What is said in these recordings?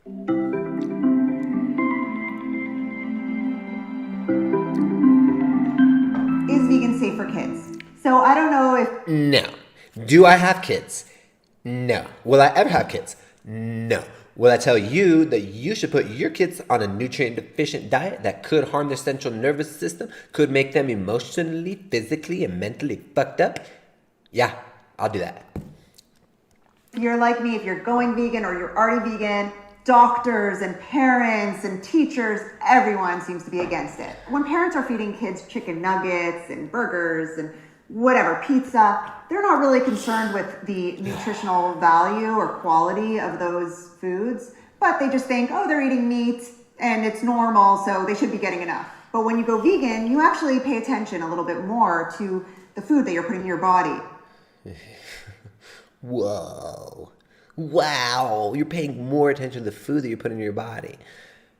Is vegan safe for kids? So I don't know if... No. Do I have kids? No. Will I ever have kids? No. Will I tell you that you should put your kids on a nutrient deficient diet that could harm their central nervous system, could make them emotionally, physically, and mentally fucked up? Yeah, I'll do that. If you're like me, if you're going vegan or you're already vegan, doctors and parents and teachers, everyone seems to be against it. When parents are feeding kids chicken nuggets and burgers and whatever, pizza, they're not really concerned with the nutritional value or quality of those foods, but they just think, oh, they're eating meat and it's normal, so they should be getting enough. But when you go vegan, you actually pay attention a little bit more to the food that you're putting in your body. Whoa. Wow. You're paying more attention to the food that you put in your body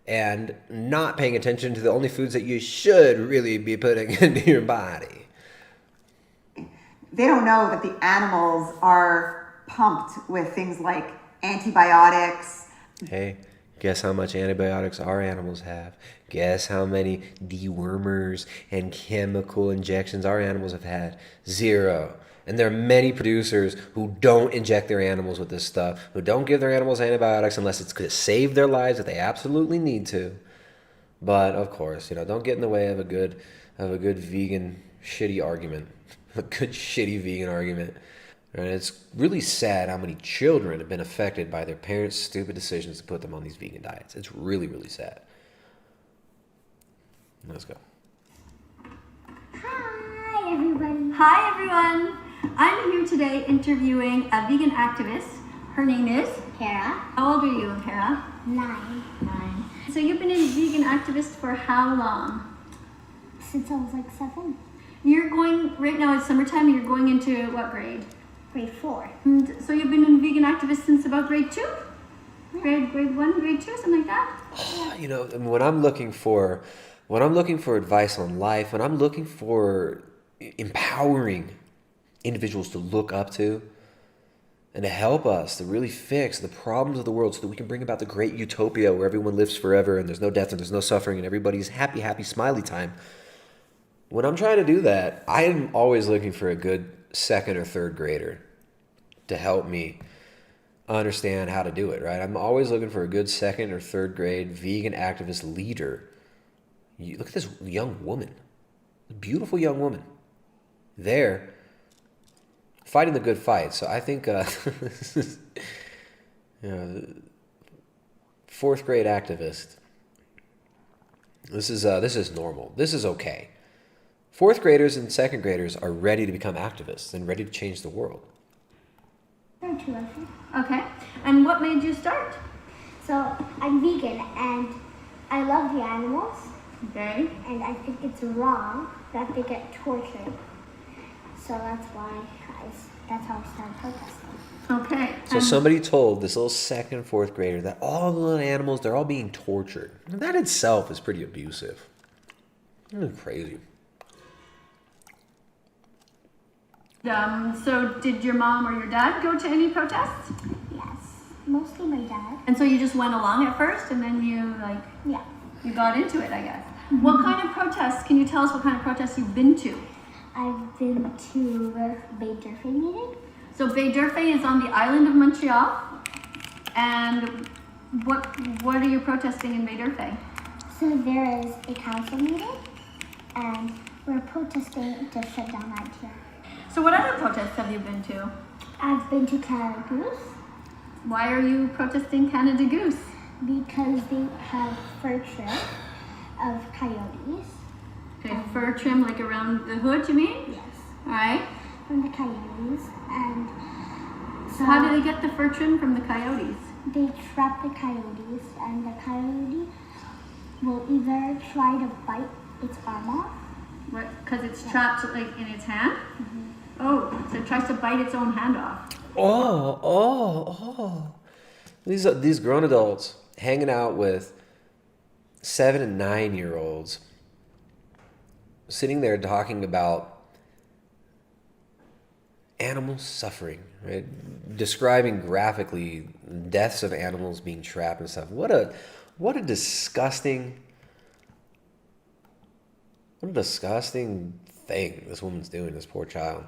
and not paying attention to the only foods that you should really be putting into your body. They don't know that the animals are pumped with things like antibiotics. Hey, guess how much antibiotics our animals have? Guess how many dewormers and chemical injections our animals have had? 0. And there are many producers who don't inject their animals with this stuff, who don't give their animals antibiotics unless it's going to save their lives if they absolutely need to. But of course, don't get in the way of a good vegan shitty argument. A good shitty vegan argument. And it's really sad how many children have been affected by their parents' stupid decisions to put them on these vegan diets. It's really, really sad. Let's go. Hi, everybody. Hi, everyone. I'm here today interviewing a vegan activist. Her name is Hera. How old are you, Hera? 9. 9. So you've been a vegan activist for how long? Since I was like 7. You're going, right now it's summertime, and you're going into what grade? Grade 4. And so you've been a vegan activist since about grade 2? Grade 1, grade 2, something like that? When I'm looking for advice on life, when I'm looking for empowering individuals to look up to and to help us to really fix the problems of the world so that we can bring about the great utopia where everyone lives forever and there's no death and there's no suffering and everybody's happy, happy, smiley time. When I'm trying to do that, I am always looking for a good 2nd or 3rd grader to help me understand how to do it, right? I'm always looking for a good 2nd or 3rd grade vegan activist leader. Look at this young woman, a beautiful young woman there fighting the good fight. So I think 4th grade activist. This is normal. This is okay. 4th graders and 2nd graders are ready to become activists and ready to change the world. I'm 2, I think. Okay. And what made you start? So I'm vegan and I love the animals. Okay. And I think it's wrong that they get tortured. So that's how I started protesting. Okay. So somebody told this little 2nd, 4th grader that all the little animals, they're all being tortured. That itself is pretty abusive. That's crazy. So did your mom or your dad go to any protests? Yes, mostly my dad. And so you just went along at first and then you Yeah. you got into it, I guess. What kind of protests, can you tell us what kind of protests you've been to? I've been to Bay Durfee meeting. So Bay Durfee is on the island of Montreal. And what are you protesting in Bay Durfee? So there is a council meeting and we're protesting to shut down ITR. So what other protests have you been to? I've been to Canada Goose Why are you protesting Canada Goose? because they have fur trim of coyotes. Okay, fur trim like around the hood, you mean? Yes, All right. from the coyotes. And so How do they get the fur trim from the coyotes? they trap the coyotes and the coyote will either try to bite its arm off. What? Because it's trapped like in its hand? Oh, so it tries to bite its own hand off. These grown adults hanging out with 7 and 9-year-olds, sitting there talking about animal suffering, right? Describing graphically deaths of animals being trapped and stuff. What a disgusting thing this woman's doing, this poor child.